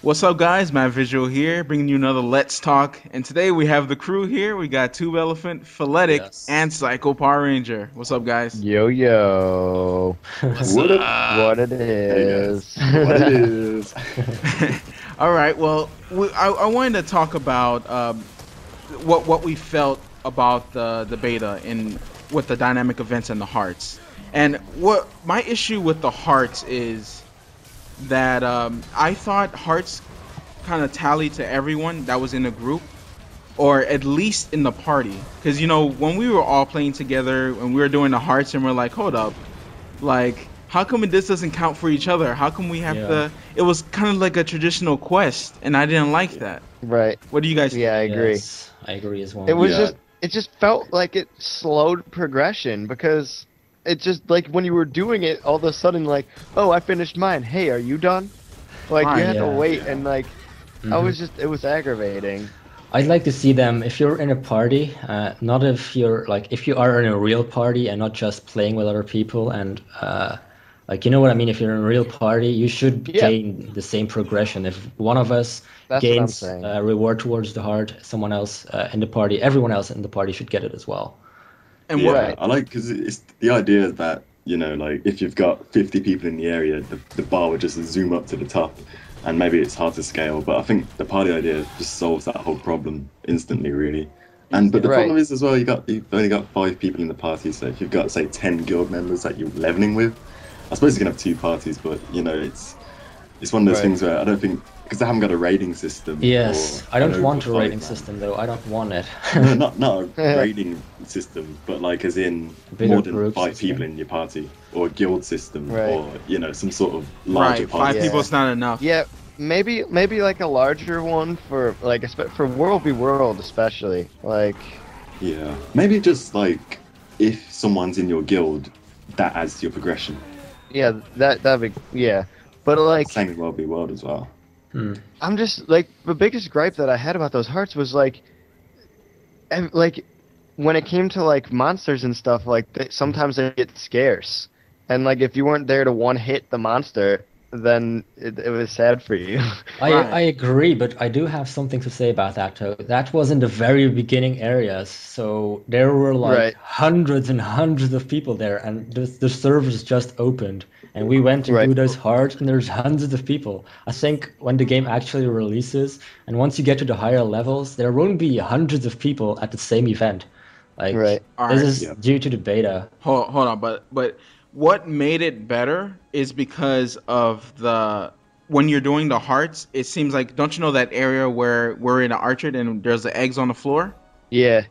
What's up, guys? Matt Visual here, bringing you another Let's Talk. And today we have the crew here. We got Tube Elephant, Philetic, Yes. and Psycho Power Ranger. What's up, guys? Yo yo, What's What up? up? what it Hey guys. is? What it is? All right. Well, I wanted to talk about what we felt about the beta in with the dynamic events and the hearts. And what my issue with the hearts is that I thought hearts kind of tallied to everyone that was in the group, or at least in the party. Because when we were all playing together and we were doing the hearts, and we're like, hold up, like how come this doesn't count for each other? How come we have Yeah. to? It was kind of like a traditional quest, and I didn't like that. Right. What do you guys Yeah, I think? agree. Yes, I agree as well. It was Yeah. just it just felt like it slowed progression because it just like when you were doing it all of a sudden like, "Oh, I finished mine. Hey, are you done?" Like Right, you had to yeah. wait and like I Mhm. was just it was aggravating. I'd like to see them if you're in a party, not if you're like if you are in a real party and not just playing with other people and like you know what I mean. If you're in a real party, you should Yeah, gain the same progression. If one of us that's what I'm gains saying. reward towards the heart, someone else in the party, everyone else in the party should get it as well. And Yeah, what? Right. I like because it's the idea that like if you've got 50 people in the area, the bar would just zoom up to the top, and maybe it's hard to scale. But I think the party idea just solves that whole problem instantly, really. And but the Right. problem is as well, you've only got 5 people in the party, so if you've got say 10 guild members that you're leveling with, I suppose you can have two parties, but it's one of those Right. things where I don't think because they haven't got a rating system Yes, or I an don't want a over rating 5 man. system though. I don't want it. No, not a rating system, but like as in Bigger more than group 5 people system. in your party, or a guild system, Right. or some sort of larger Right, party. five Yeah. people is not enough. Yeah, maybe like a larger one for like for World v World especially. Like Yeah, maybe just like if someone's in your guild, that adds to your progression. yeah, that'd be yeah. But like Same in World v World as well. Hmm. I'm just like the biggest gripe that I had about those hearts was like, like when it came to like monsters and stuff, like sometimes they get scarce, and like if you weren't there to one hit the monster, then it was sad for you. Right. I agree, but I do have something to say about that though. That was in the very beginning areas, so there were like Right. hundreds and hundreds of people there, and the servers just opened, and we went to Right. do those hearts, and there's hundreds of people. I think when the game actually releases, and once you get to the higher levels, there won't be hundreds of people at the same event. Like Right. All this right. is Yeah. due to the beta. Hold on, but what made it better is because of the when you're doing the hearts, it seems like, don't you know that area where we're in an orchard and there's the eggs on the floor? Yeah.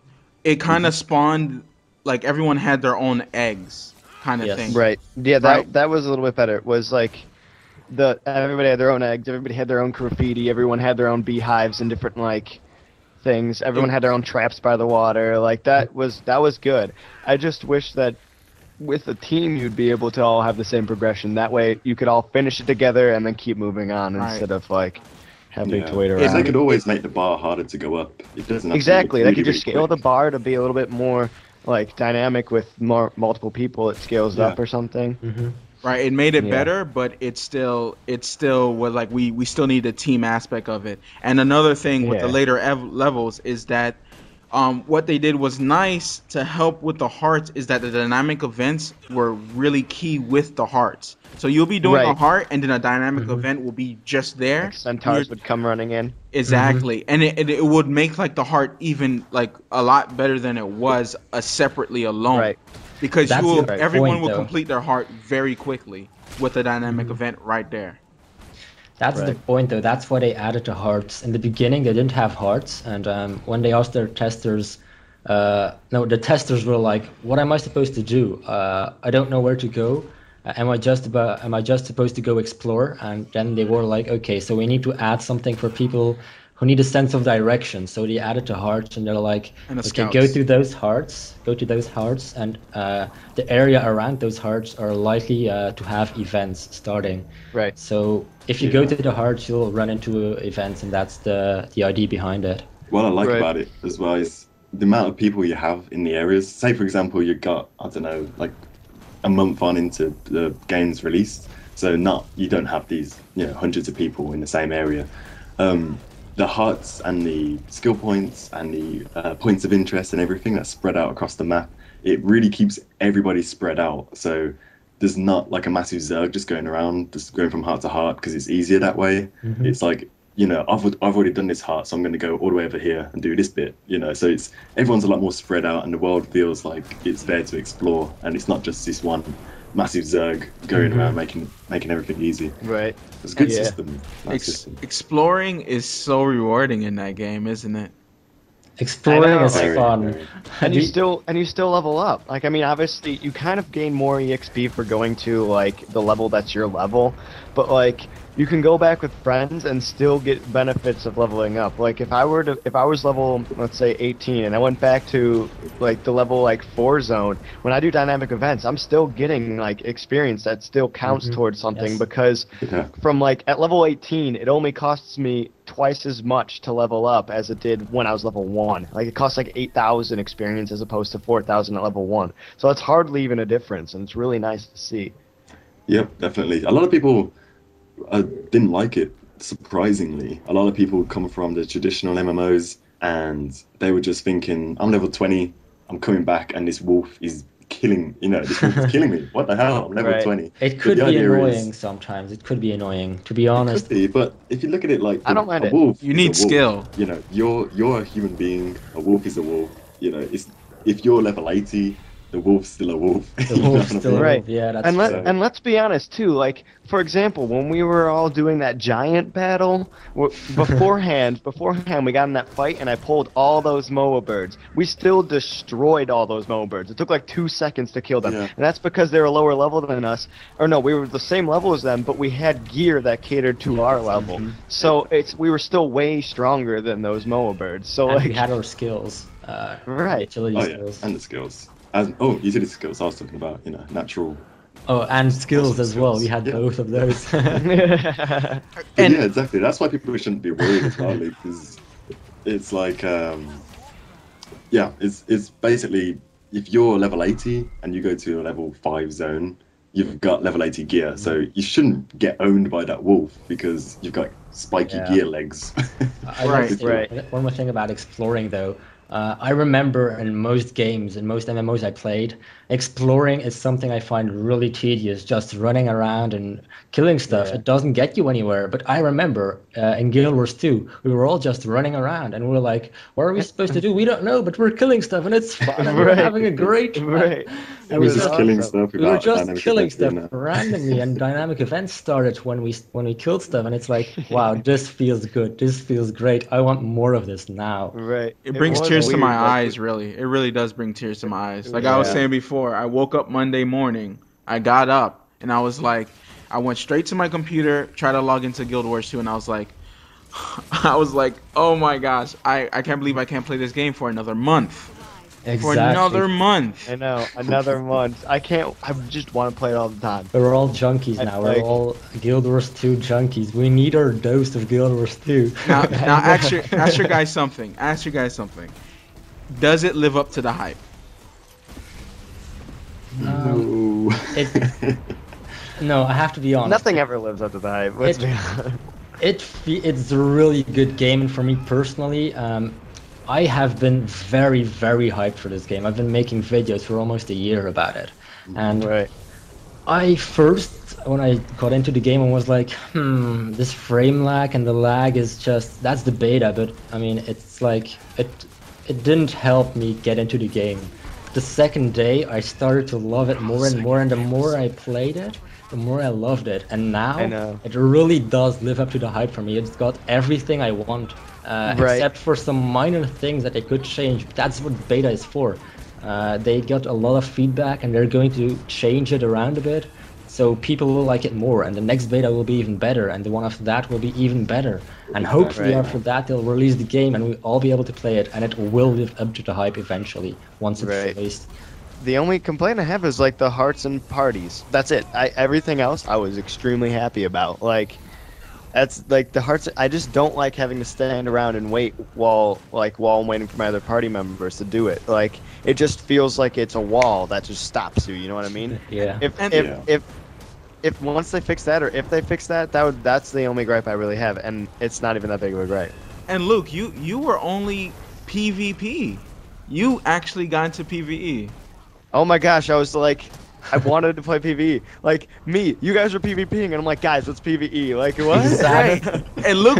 It kind of spawned like everyone had their own eggs, kind of Yes. thing. Right. Yeah. That Right. that was a little bit better. It was like everybody had their own eggs. Everybody had their own graffiti. Everyone had their own beehives and different like things. Everyone had their own traps by the water. Like that was good. I just wish that with a team you'd be able to all have the same progression. That way you could all finish it together and then keep moving on Right. instead of like having Yeah, to wait because they around. could always make the bar harder to go up. It doesn't have Exactly. to They be could really, just really scale the quick. bar to be a little bit more like dynamic with more multiple people. It scales Yeah. up or something. Hmm. Right, it made it Yeah. better, but it still was like we still need the team aspect of it. And another thing with the Yeah. later levels is that what they did was nice to help with the hearts, is that the dynamic events were really key with the hearts. So you'll be doing a Right. heart, and then a dynamic Hmm. event will be just there. Like And you're centaurs would come running in. exactly, and it would make like the heart even like a lot better than it was separately alone. Right. Because That's you will, the everyone point, will though. complete their heart very quickly with a dynamic Mhm. event right there. That's the Right. point, though. That's why they added the hearts. In the beginning, they didn't have hearts, and when they asked their testers, no, the testers were like, "What am I supposed to do? I don't know where to go. Am I just supposed to go explore?" And then they were like, "Okay, so we need to add something for people who need a sense of direction." So they added the hearts, and they're like, And the "Okay, scouts. go to those hearts, and the area around those hearts are likely to have events starting." Right. So if you go Yeah. to the hearts, you'll run into events, and that's the idea behind it. What I like Right. about it as well is the amount of people you have in the areas. Say, for example, you got, I don't know, like a month on into the game's release. So you don't have these hundreds of people in the same area. The hearts and the skill points and the points of interest and everything that's spread out across the map, it really keeps everybody spread out. So there's not like a massive Zerg just going around, just going from heart to heart because it's easier that way. It's like, I've already done this heart, so I'm going to go all the way over here and do this bit, So everyone's a lot more spread out, and the world feels like it's there to explore, and it's not just this one massive Zerg going around making everything easy. Right. It's a good system. Nice system. Exploring is so rewarding in that game, isn't it? Exploring is Very, fun. very. And you still level up. Like, I mean, obviously you kind of gain more EXP for going to like the level that's your level, but like you can go back with friends and still get benefits of leveling up. Like if I was level, let's say 18, and I went back to like the level like 4 zone, when I do dynamic events, I'm still getting like experience that still counts towards something, Yes. because from like at level 18, it only costs me twice as much to level up as it did when I was level 1. Like it costs like 8,000 experience as opposed to 4,000 at level 1. So it's hardly even a difference, and it's really nice to see. Yep, definitely. A lot of people didn't like it, surprisingly. A lot of people come from the traditional MMOs and they were just thinking, I'm level 20, I'm coming back and this wolf is killing, this wolf is killing me. What the hell? I'm level 20. It could be annoying sometimes. It could be annoying, to be honest. It could be, but if you look at it like I don't mind a it. wolf, You is need a wolf. skill. You're a human being. A wolf is a wolf. If you're level 80, the wolf's still a wolf. The wolf's still Right. Yeah, that's And true. let's be honest too. Like for example, when we were all doing that giant battle beforehand, we got in that fight, and I pulled all those Moa birds. We still destroyed all those Moa birds. It took like 2 seconds to kill them, Yeah. and that's because they were lower level than us. Or no, we were the same level as them, but we had gear that catered to our level. So we were still way stronger than those Moa birds. So And like we had our skills. Right. Utility Oh yeah, skills. and the skills. Utility skills. I was talking about, natural. Oh, and skills as well. skills. We had Yeah. both of those. But And- yeah, exactly. That's why people shouldn't be worried as well, because it's like, it's basically if you're level 80 and you go to a level 5 zone, you've got level 80 gear, so you shouldn't get owned by that wolf because you've got spiky Yeah. gear legs. I like Right, to say right. one more thing about exploring, though. I remember in most games, in most MMOs I played, exploring is something I find really tedious, just running around and killing stuff. Yeah. It doesn't get you anywhere. But I remember in Guild Wars 2, we were all just running around and we were like, what are we supposed to do? We don't know, but we're killing stuff and it's fun and we're Right. having a great time. Right. And We're we just just- killing awesome. stuff we were without just dynamic killing effects stuff doing that. randomly, and dynamic events started when we killed stuff, and it's like, wow, this feels good. This feels great. I want more of this now. Right. It brings was tears to weird, my like, eyes, really. It really does bring tears to my eyes. Like I was Yeah. saying before, I woke up Monday morning, I got up, and I was like, I went straight to my computer, tried to log into Guild Wars 2, and I was like, oh my gosh, I can't believe I can't play this game for another month. Exactly. For another month. I know, another month. I just want to play it all the time. We're all junkies now. We're like- all Guild Wars 2 junkies. We need our dose of Guild Wars 2. Now ask your guys something. Ask you guys something. Does it live up to the hype? No. No, I have to be honest. Nothing ever lives up to the hype. Let's It- be honest. It's a really good game, and for me personally, I have been very, very hyped for this game. I've been making videos for almost a year about it, and Right. I first, when I got into the game, I was like, this frame lag and the lag is just, that's the beta, but I mean, it's like, it didn't help me get into the game. The second day, I started to love it more and more, and the more I played it, the more I loved it. And now, I know. it really does live up to the hype for me. It's got everything I want, Right. except for some minor things that they could change. That's what beta is for. They got a lot of feedback and they're going to change it around a bit, so people will like it more, and the next beta will be even better, and the one after that will be even better, and hopefully Right. after that they'll release the game and we'll all be able to play it, and it will live up to the hype eventually once it's Right. released. The only complaint I have is like the hearts and parties. That's it. Everything else I was extremely happy about. Like, that's like the hearts. I just don't like having to stand around and wait while I'm waiting for my other party members to do it. Like, it just feels like it's a wall that just stops you. You know what I mean? Yeah. If And- if, Yeah. if if once they fix that, or if they fix that, that's the only gripe I really have, and it's not even that big of a gripe. And Luke, you were only PvP. You actually got into PvE. Oh my gosh, I was like, I wanted to play PvE. Like me, you guys are PvPing, and I'm like, guys, let's PvE. Like what? Right. And Luke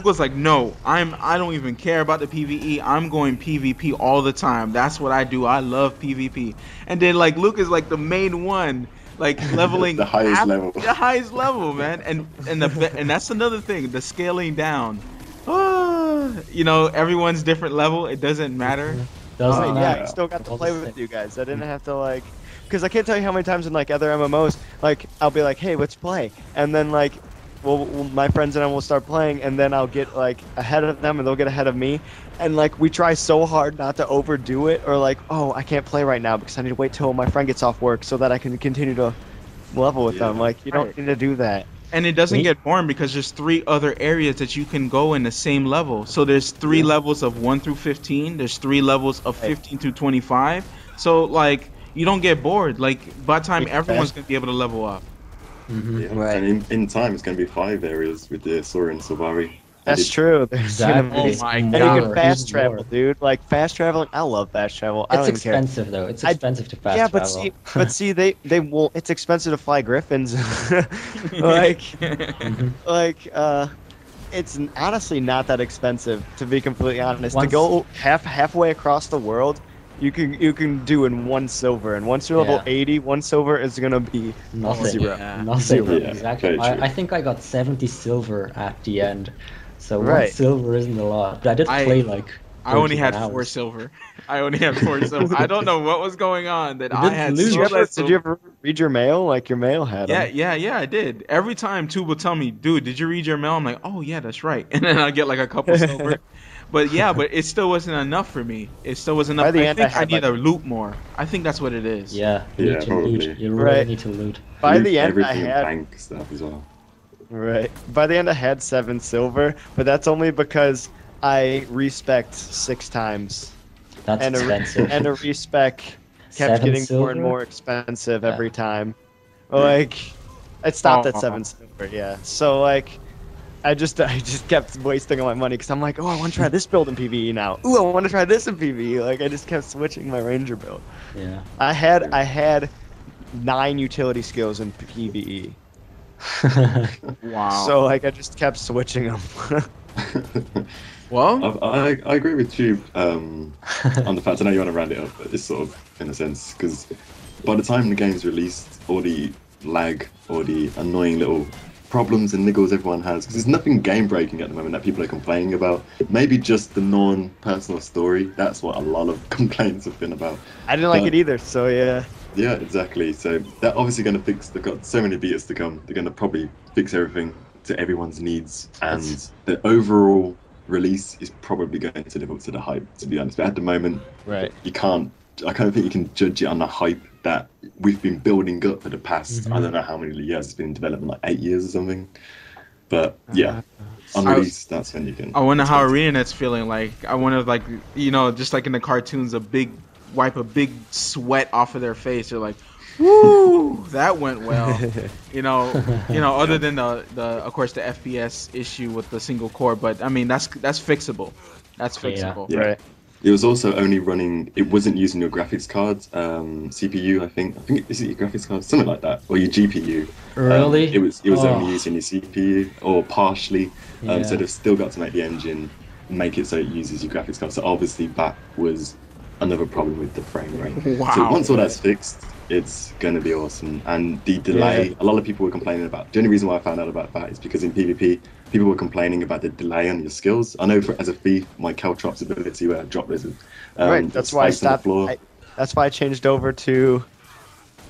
was like, no, I don't even care about the PvE. I'm going PvP all the time. That's what I do. I love PvP. And then like Luke is like the main one, like leveling The highest level. The highest level, man. And that's another thing, the scaling down. You know, everyone's different level. It doesn't matter. Doesn't Oh, yeah, matter. I still got to All play the with same. you guys. I didn't have to like, because I can't tell you how many times in like other MMOs, like I'll be like, hey, let's play, and then like, well, my friends and I will start playing, and then I'll get like ahead of them, and they'll get ahead of me, and like we try so hard not to overdo it, or like, oh, I can't play right now because I need to wait till my friend gets off work so that I can continue to level with them. Yeah. Like you don't Right. need to do that. And it doesn't Me- get boring because there's 3 other areas that you can go in the same level. So there's 3 levels of 1 through 15. There's 3 levels of 15 through 25. So like you don't get bored. Like by the time Exactly. everyone's gonna be able to level up. Mhm. Yeah. Right. And in time, it's going to be 5 areas with the Sora and Sylvari. That's true. There's gonna Exactly. be. Oh my And God. you More, can fast even travel, more. dude. Like fast traveling, I love fast travel. I It's don't even care. expensive though. It's I- expensive to fast Yeah, but travel. see, they will. It's expensive to fly Griffins. like, Mhm. it's honestly not that expensive to be completely honest. Once- To go halfway across the world, you can do in 1 silver, and once you're level Yeah. 80, 1 silver is gonna be Nothing. zero. Yeah. Nothing. Zero. Yeah, Exactly. very true. I think I got 70 silver at the end. So one Right. silver isn't a lot. But I did play like. I only 13 had hours. 4 silver. I only had 4 silver. I don't know what was going on that You I didn't had lose. so Did less you silver. ever read your mail? Like your mail had 'em. Yeah, I did. Every time Tube will tell me, dude, did you read your mail? I'm like, oh yeah, that's right. And then I get like a couple silver. But yeah, but it still wasn't enough for me. It still wasn't By enough. the I end, I think I had, need to like- loot more. I think that's what it is. Yeah. You Yeah, need to probably. loot. You really Right. need to loot. By Loot the end, I everything and had bank stuff as well. right. By the end, I had 7 silver, but that's only because I respect 6 times. That's and expensive. A respec kept 7 getting more and silver? more expensive Yeah. every time. Like it stopped at Aw. 7 silver, yeah. So like I just kept wasting all my money because I'm like, oh, I want to try this build in PvE now. Ooh, I want to try this in PvE. Like I just kept switching my ranger build. Yeah. I had 9 utility skills in PvE, Wow. so like I just kept switching them. well, I agree with you on the fact. I know you want to round it up, but it's sort of in a sense because by the time the game's released, all the lag or the annoying little problems and niggles everyone has, because there's nothing game breaking at the moment that people are complaining about. Maybe just the non-personal story. That's what a lot of complaints have been about. I didn't like But- it either, so yeah. Yeah, exactly. So they're obviously going to fix. They've got so many betas to come. They're going to probably fix everything to everyone's needs, and the overall release is probably going to live up to the hype. To be honest, but at the moment, Right. you can't. I don't think you can judge it on the hype that we've been building up for the past. I don't know how many years it's been in development, like 8 years or something. But yeah, on I- release, that's when you can. I wonder how expect it. ArenaNet's feeling. Like, I wonder if, like, you know, just like in the cartoons, wipe a big sweat off of their face. They're like, "Woo, that went well." you know, other than the of course the FPS issue with the single core, but I mean that's fixable. That's Yeah. fixable. Yeah. Right. It was also only running. It wasn't using your graphics cards, CPU. I think is it your graphics card, something like that, or your GPU. Really? It was Oh. only using your CPU or partially. Yeah. So they've still got to make the engine make it so it uses your graphics card. So obviously that was another problem with the frame rate. Wow. So once all that's fixed, it's going to be awesome. And the delay, a lot of people were complaining about. The only reason why I found out about that is because in PvP, people were complaining about the delay on your skills. I know as a thief, my Caltrops ability where I drop lizard. Right. That's why I spikes on the stopped. floor. That's why I changed over to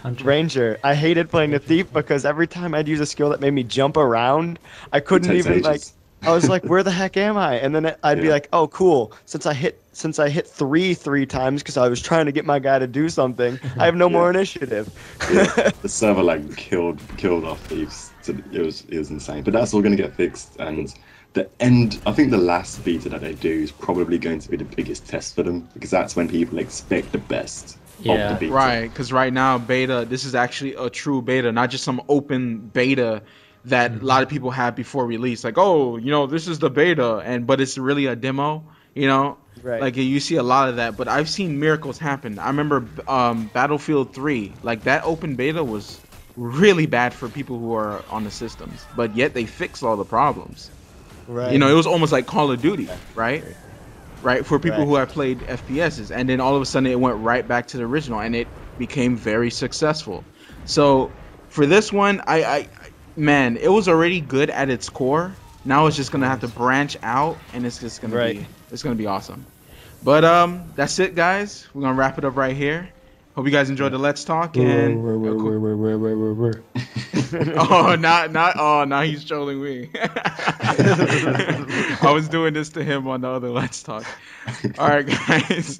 Hunter. Ranger. I hated playing the thief because every time I'd use a skill that made me jump around, I couldn't takes even like. ages. I was like, "Where the heck am I?" And then I'd be Yeah. like, "Oh, cool! Since I hit 3 times because I was trying to get my guy to do something, I have no more initiative." Yeah, the server lag killed off thieves. So it was insane. But that's all going to get fixed. And the end, I think the last beta that they do is probably going to be the biggest test for them because that's when people expect the best. Yeah. the beta. Right, because right now beta, this is actually a true beta, not just some open beta that a lot of people have before release. Like, oh, this is the beta, but it's really a demo. Right. Like you see a lot of that. But I've seen miracles happen. I remember Battlefield 3, like that open beta was really bad for people who are on the systems, but yet they fixed all the problems. Right. It was almost like Call of Duty, right? Right, for people Right. who have played FPSs, and then all of a sudden it went right back to the original, and it became very successful. So for this one, man, it was already good at its core. Now it's just gonna have to branch out, and it's just gonna Right. be awesome. But that's it, guys. We're gonna wrap it up right here. Hope you guys enjoyed the Let's Talk. And now he's trolling me. I was doing this to him on the other Let's Talk. All right, guys.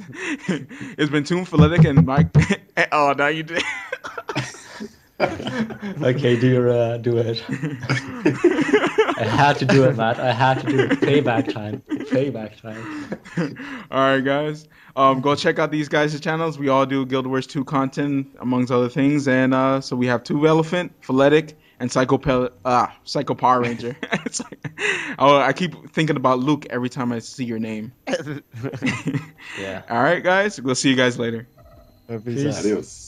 It's been Toonphaletic and Mike. Oh, now you did. Okay, do it. I had to do it, Matt. I had to do it. Payback time. Payback time. All right, guys. Go check out these guys' channels. We all do Guild Wars 2 content, amongst other things. And so we have Two Elephant, Phaletic, and Psycho Power Ranger. It's like, I keep thinking about Luke every time I see your name. Yeah. All right, guys. We'll see you guys later. Peace. Adios.